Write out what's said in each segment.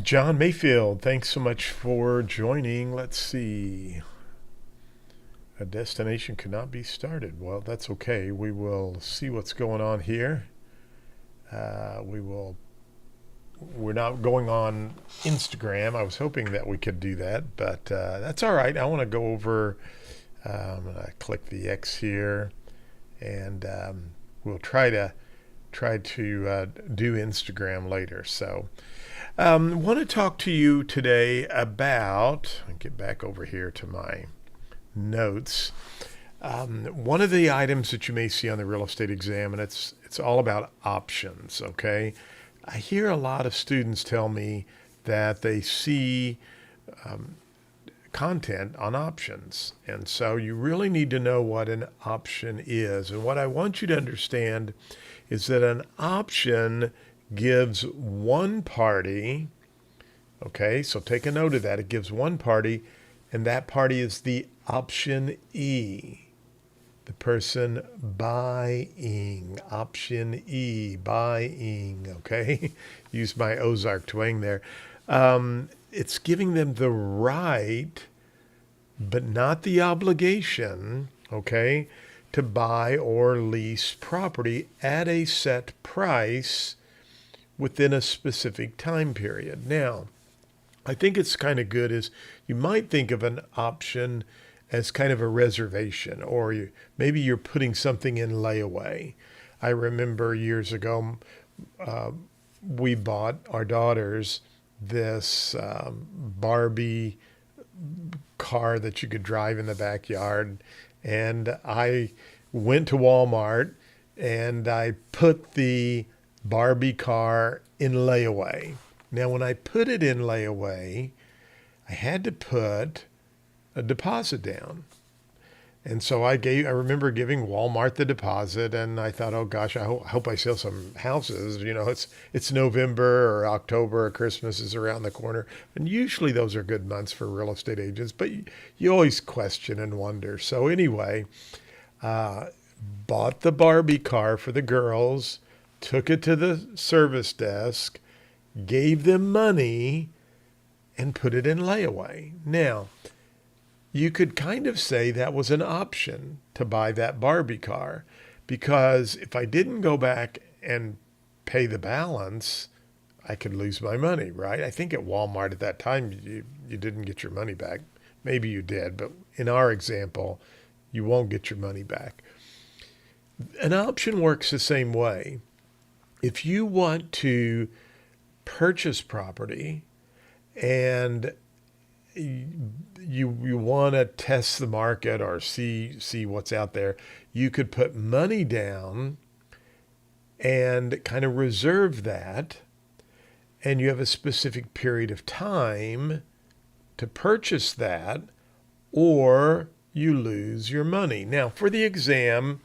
John Mayfield, thanks so much for joining. Let's see. A destination could not be started. Well, that's okay. We will see what's going on here. Uh, we will. We're not going on Instagram. I was hoping that we could do that, but that's all right. I want to go over. I click the X here, and we'll try to do Instagram later. So, want to talk to you today about. Get back over here to my notes. One of the items that you may see on the real estate exam, and it's all about options. Okay, I hear a lot of students tell me that they see content on options, and so you really need to know what an option is. And what I want you to understand is that an option gives one party. Okay, so take a note of that. It gives one party, and that party is the optionee, the person buying. Optionee, buying. Okay, use my Ozark twang there. It's giving them the right, but not the obligation, okay, to buy or lease property at a set price within a specific time period. Now, I think it's kind of good is you might think of an option as kind of a reservation, or maybe you're putting something in layaway. I remember years ago, uh, we bought our daughters this Barbie car that you could drive in the backyard. And I went to Walmart and I put the Barbie car in layaway. Now, when I put it in layaway, I had to put a deposit down. And so I remember giving Walmart the deposit, and I thought, oh gosh, I hope I sell some houses. You know, it's November or October, or Christmas is around the corner, and usually those are good months for real estate agents. But you always question and wonder. So anyway, uh, bought the Barbie car for the girls, took it to the service desk, gave them money, and put it in layaway. Now, you could kind of say that was an option to buy that Barbie car, because if I didn't go back and pay the balance, I could lose my money, right? I think at Walmart at that time, you didn't get your money back. Maybe you did, but in our example, you won't get your money back. An option works the same way. If you want to purchase property and you want to test the market or see what's out there, you could put money down and kind of reserve that, and you have a specific period of time to purchase that, or you lose your money. Now, for the exam,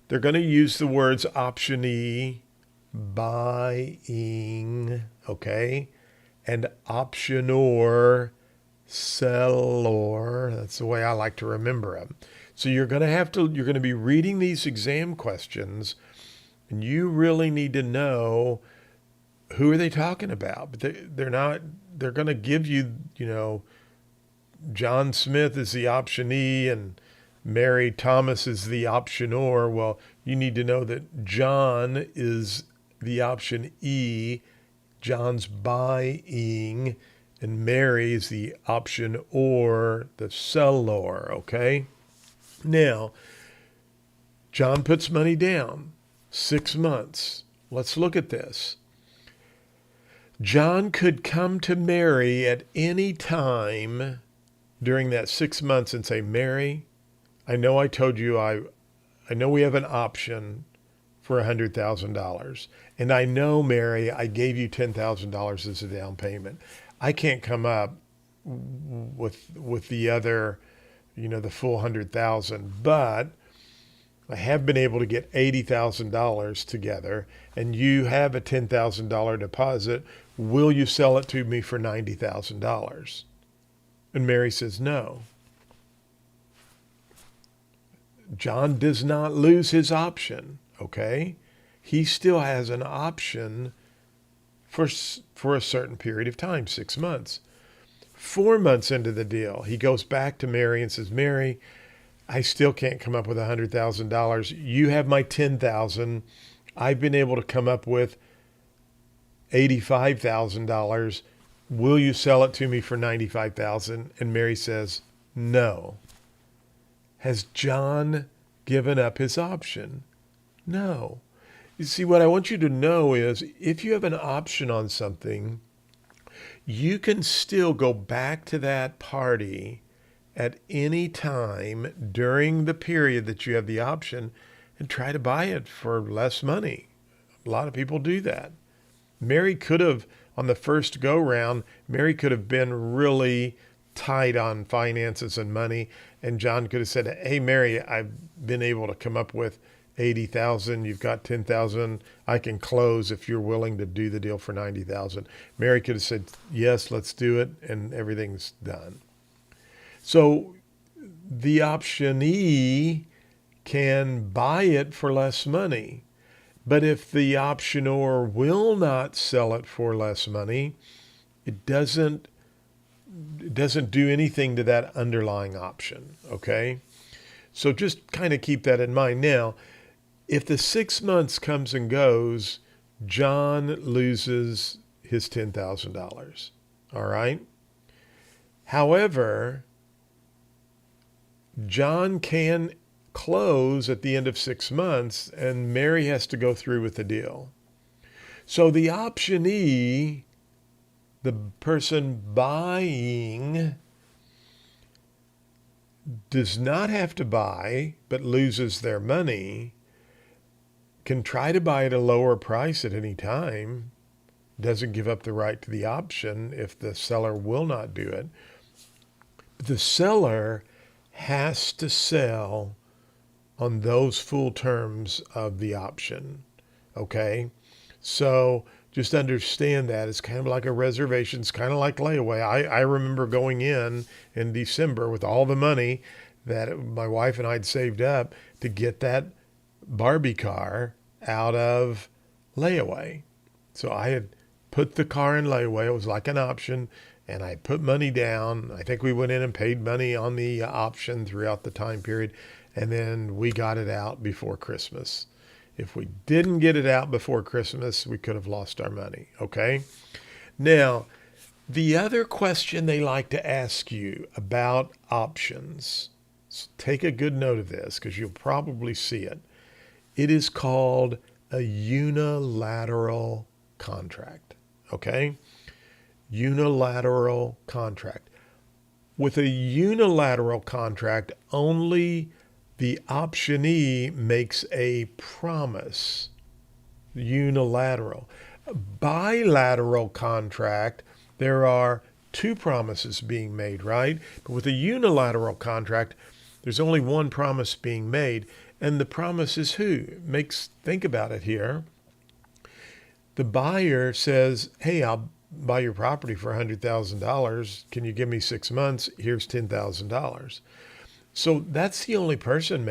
they're going to use the words optionee, buying, okay, and optionor, seller. That's the way I like to remember them. So you're going to be reading these exam questions, and you really need to know who are they talking about. But they're going to give you, John Smith is the optionee and Mary Thomas is the optionor. Well, you need to know that John is the option E, John's buying, and Mary is the option or, the seller, okay? Now, John puts money down, 6 months. Let's look at this. John could come to Mary at any time during that 6 months and say, Mary, I know I told you I know we have an option for $100,000. And I know, Mary, I gave you $10,000 as a down payment. I can't come up with the other, the full 100,000, but I have been able to get $80,000 together, and you have a $10,000 deposit. Will you sell it to me for $90,000? And Mary says no. John does not lose his option, okay? He still has an option for a certain period of time, 6 months. 4 months into the deal, he goes back to Mary and says, Mary, I still can't come up with $100,000. You have my 10,000. I've been able to come up with $85,000. Will you sell it to me for $95,000? And Mary says, no. Has John given up his option? No. You see, what I want you to know is if you have an option on something, you can still go back to that party at any time during the period that you have the option and try to buy it for less money. A lot of people do that. Mary could have, on the first go round, Mary could have been really tight on finances and money. And John could have said, hey, Mary, I've been able to come up with 80,000. You've got 10,000. I can close if you're willing to do the deal for 90,000. Mary could have said, yes, let's do it. And everything's done. So the optionee can buy it for less money. But if the optionor will not sell it for less money, it doesn't do anything to that underlying option, okay? So just kind of keep that in mind. Now, if the 6 months comes and goes, John loses his $10,000, all right? However, John can close at the end of 6 months, and Mary has to go through with the deal. So the optionee, the person buying, does not have to buy, but loses their money, can try to buy at a lower price at any time, doesn't give up the right to the option if the seller will not do it. But the seller has to sell on those full terms of the option, okay? So just understand that. It's kind of like a reservation. It's kind of like layaway. I remember going in December with all the money that my wife and I had saved up to get that Barbie car out of layaway. So I had put the car in layaway. It was like an option, and I put money down. I think we went in and paid money on the option throughout the time period, and then we got it out before Christmas. If we didn't get it out before Christmas, we could have lost our money, okay? Now, the other question they like to ask you about options, so take a good note of this because you'll probably see it. It is called a unilateral contract, okay? Unilateral contract. With a unilateral contract, only the optionee makes a promise. Unilateral. Bilateral contract, there are two promises being made, right? But with a unilateral contract, there's only one promise being made. And the promise is who? Think about it here. The buyer says, hey, I'll buy your property for $100,000. Can you give me 6 months? Here's $10,000. So that's the only person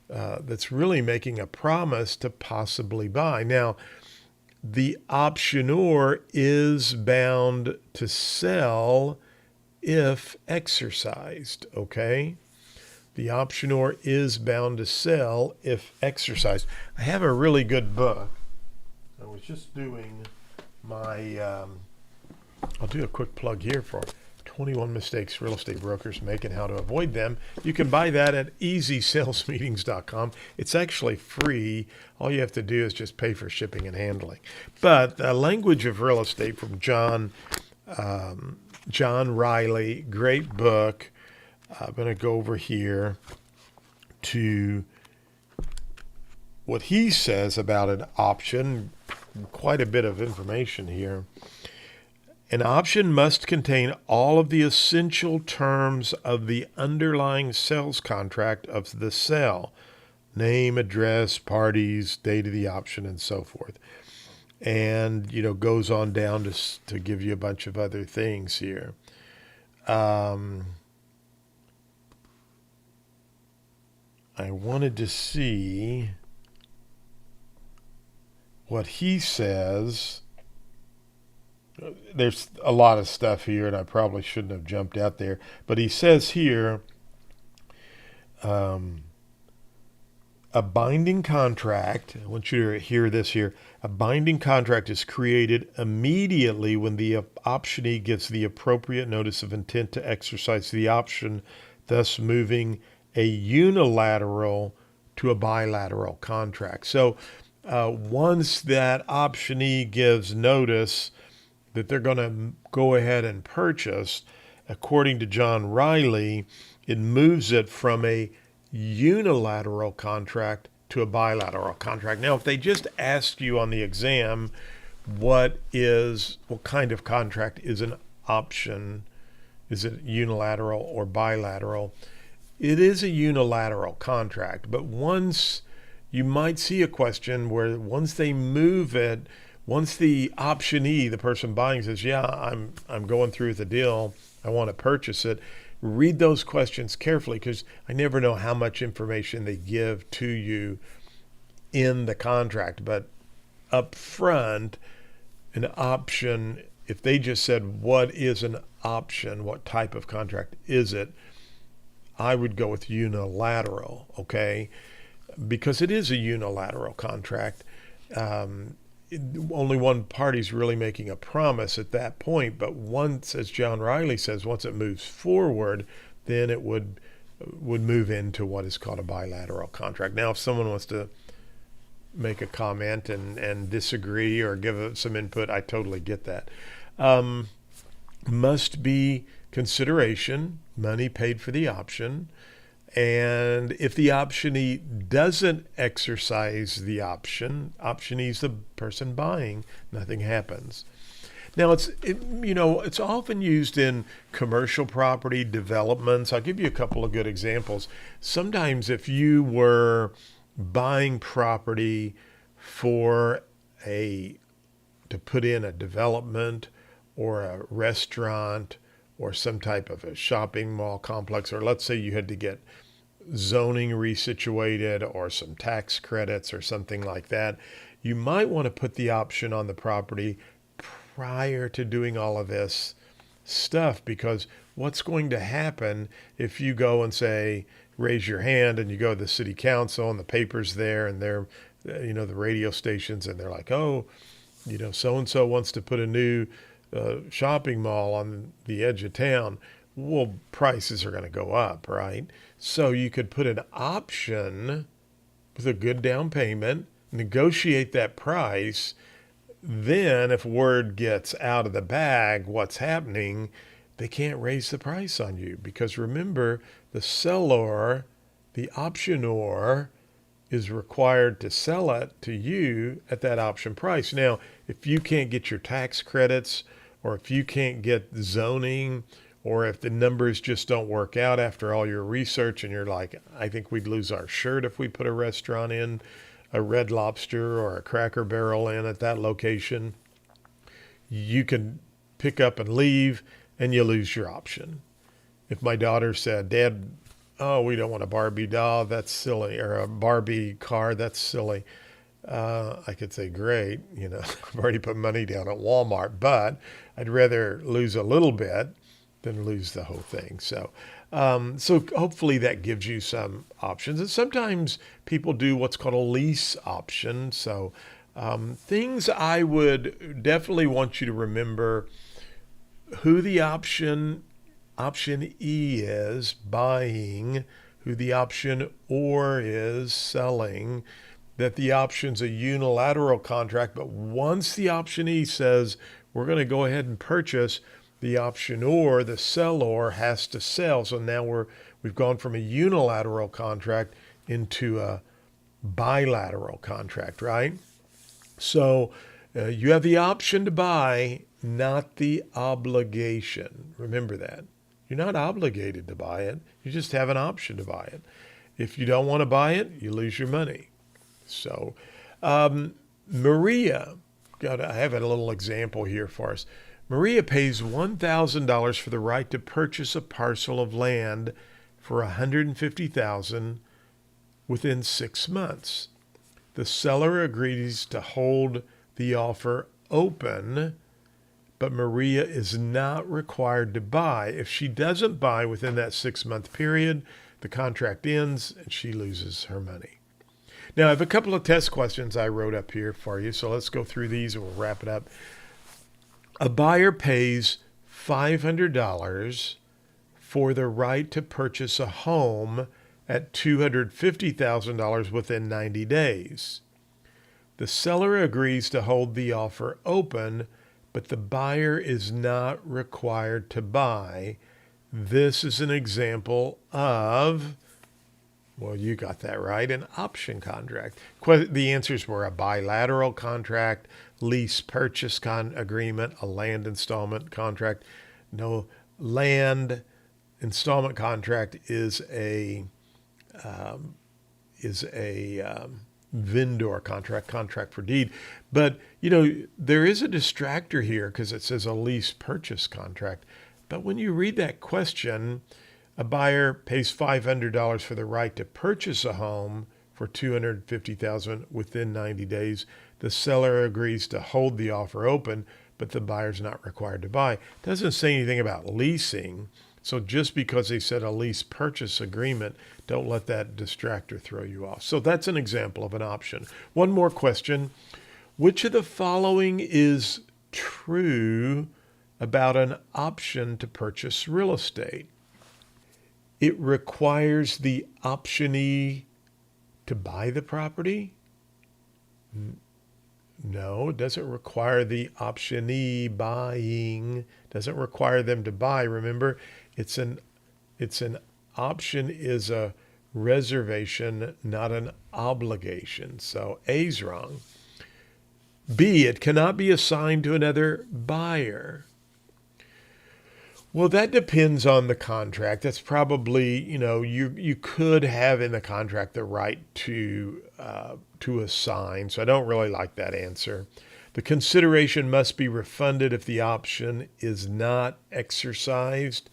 that's really making a promise to possibly buy. Now, the optionor is bound to sell if exercised, okay? The optionor is bound to sell if exercised. I have a really good book. I was just doing my, I'll do a quick plug here for 21 Mistakes Real Estate Brokers Make and How to Avoid Them. You can buy that at easysalesmeetings.com. It's actually free. All you have to do is just pay for shipping and handling. But Language of Real Estate from John Riley, great book. I'm going to go over here to what he says about an option. Quite a bit of information here. An option must contain all of the essential terms of the underlying sales contract of the sale. Name, address, parties, date of the option, and so forth. And, goes on down to give you a bunch of other things here. I wanted to see what he says there's a lot of stuff here, and I probably shouldn't have jumped out there. But he says here, um, a binding contract, I want you to hear this here. A binding contract is created immediately when the optionee gives the appropriate notice of intent to exercise the option, thus moving a unilateral to a bilateral contract. So once that optionee gives notice that they're going to go ahead and purchase, according to John Riley, it moves it from a unilateral contract to a bilateral contract. Now, if they just ask you on the exam, what kind of contract is an option? Is it unilateral or bilateral? It is a unilateral contract, but once you might see a question where once they move it, once the optionee, the person buying, says, "Yeah, I'm going through with the deal. I want to purchase it." Read those questions carefully, because I never know how much information they give to you in the contract. But up front, an option, if they just said, "What is an option? What type of contract is it?" I would go with unilateral, okay? Because it is a unilateral contract. Only one party's really making a promise at that point. But once, as John Riley says, once it moves forward, then it would move into what is called a bilateral contract. Now, if someone wants to make a comment and disagree or give some input, I totally get that. Must be consideration, money paid for the option. And if the optionee doesn't exercise the optionee is the person buying, nothing happens. Now, it's often used in commercial property developments. I'll give you a couple of good examples. Sometimes if you were buying property to put in a development or a restaurant or some type of a shopping mall complex, or let's say you had to get zoning resituated or some tax credits or something like that, you might want to put the option on the property prior to doing all of this stuff, because what's going to happen if you go and say, raise your hand, and you go to the city council and the paper's there and they're, the radio stations, and they're like, "Oh, so-and-so wants to put a new shopping mall on the edge of town." Well, prices are going to go up, right? So you could put an option with a good down payment, negotiate that price. Then if word gets out of the bag what's happening, they can't raise the price on you, because remember, the seller, the optionor, is required to sell it to you at that option price. Now, if you can't get your tax credits, or if you can't get zoning, or if the numbers just don't work out after all your research and you're like, "I think we'd lose our shirt if we put a restaurant in, a Red Lobster or a Cracker Barrel in at that location," you can pick up and leave and you lose your option. If my daughter said, "Dad, oh, we don't want a Barbie doll, that's silly," or a Barbie car, that's silly, I could say, "Great, I've already put money down at Walmart, but I'd rather lose a little bit than lose the whole thing." So hopefully that gives you some options. And sometimes people do what's called a lease option. So things I would definitely want you to remember: who the optionee is buying, who the optionor is selling, that the option's a unilateral contract. But once the optionee says, "We're going to go ahead and purchase," the optionor, the seller, has to sell. So now we've gone from a unilateral contract into a bilateral contract, right? So you have the option to buy, not the obligation. Remember that. You're not obligated to buy it. You just have an option to buy it. If you don't want to buy it, you lose your money. So Maria, I have a little example here for us. Maria pays $1,000 for the right to purchase a parcel of land for $150,000 within 6 months. The seller agrees to hold the offer open, but Maria is not required to buy. If she doesn't buy within that 6-month period, the contract ends and she loses her money. Now, I have a couple of test questions I wrote up here for you, so let's go through these and we'll wrap it up. A buyer pays $500 for the right to purchase a home at $250,000 within 90 days. The seller agrees to hold the offer open, but the buyer is not required to buy. This is an example of, well, you got that right, an option contract. The answers were a bilateral contract, lease purchase agreement, a land installment contract. No, land installment contract is a vendor contract for deed. But, there is a distractor here because it says a lease purchase contract. But when you read that question, a buyer pays $500 for the right to purchase a home for $250,000 within 90 days. The seller agrees to hold the offer open, but the buyer's not required to buy. It doesn't say anything about leasing. So just because they said a lease purchase agreement, don't let that distractor throw you off. So that's an example of an option. One more question. Which of the following is true about an option to purchase real estate? It requires the optionee to buy the property? No, it doesn't require the optionee buying. Doesn't require them to buy. Remember, it's an option is a reservation, not an obligation. So A's wrong. B, it cannot be assigned to another buyer. Well, that depends on the contract. That's probably, you could have in the contract the right to assign. So I don't really like that answer. The consideration must be refunded if the option is not exercised.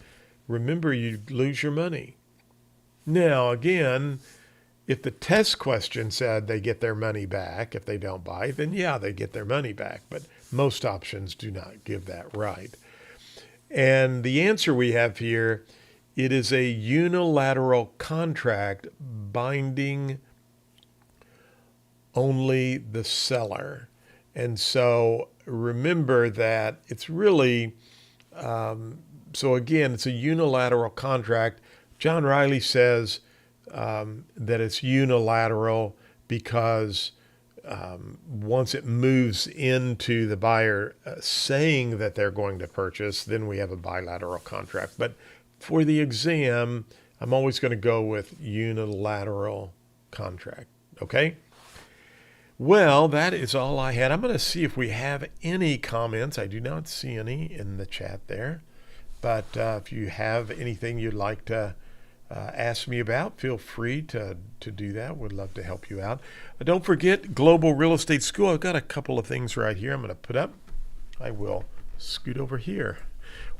Remember, you lose your money. Now, again, if the test question said they get their money back if they don't buy, then yeah, they get their money back. But most options do not give that right. And the answer we have here, it is a unilateral contract binding only the seller. And so remember that it's really, so again, it's a unilateral contract. John Riley says that it's unilateral because once it moves into the buyer saying that they're going to purchase, then we have a bilateral contract. But for the exam, I'm always going to go with unilateral contract. Okay? Well, that is all I had. I'm going to see if we have any comments. I do not see any in the chat there. But if you have anything you'd like to ask me about, feel free to do that. Would love to help you out. Don't forget Global Real Estate School. I've got a couple of things right here I'm going to put up. I will scoot over here.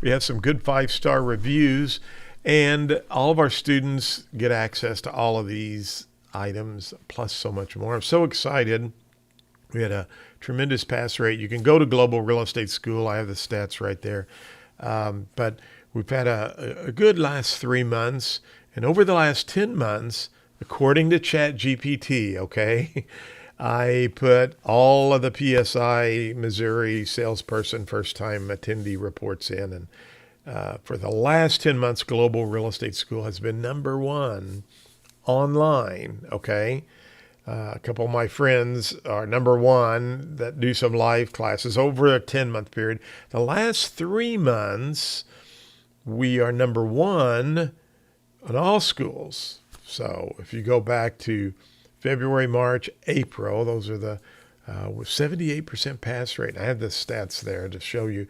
We have some good 5-star reviews, and all of our students get access to all of these items, plus so much more. I'm so excited. We had a tremendous pass rate. You can go to Global Real Estate School. I have the stats right there. But we've had a good last 3 months. And over the last 10 months, according to ChatGPT, okay, I put all of the PSI Missouri salesperson first-time attendee reports in. And for the last 10 months, Global Real Estate School has been number one online, okay? A couple of my friends are number one that do some live classes over a 10-month period. The last 3 months, we are number one in all schools. So if you go back to February, March, April, those are the with 78% pass rate. I have the stats there to show you.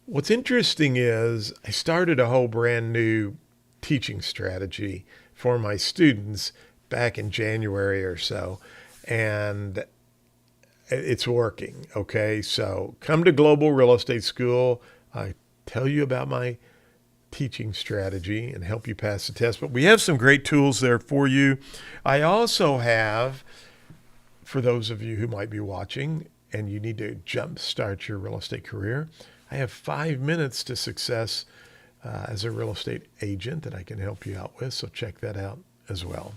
What's interesting is I started a whole brand new teaching strategy for my students back in January or so, and it's working. Okay, so come to Global Real Estate School. I tell you about my teaching strategy and help you pass the test. But we have some great tools there for you. I also have, for those of you who might be watching and you need to jumpstart your real estate career, I have 5 minutes to success as a real estate agent that I can help you out with. So check that out as well.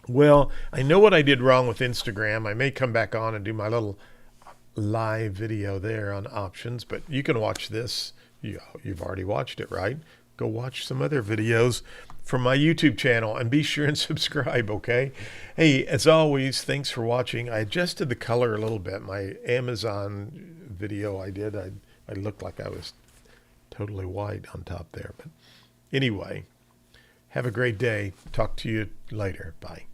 Well, I know what I did wrong with Instagram. I may come back on and do my little live video there on options, but you can watch this. You've already watched it, right? Go watch some other videos from my YouTube channel and be sure and subscribe, okay? Hey, as always, thanks for watching. I adjusted the color a little bit. My Amazon video I did, I looked like I was totally white on top there. But anyway, have a great day. Talk to you later. Bye.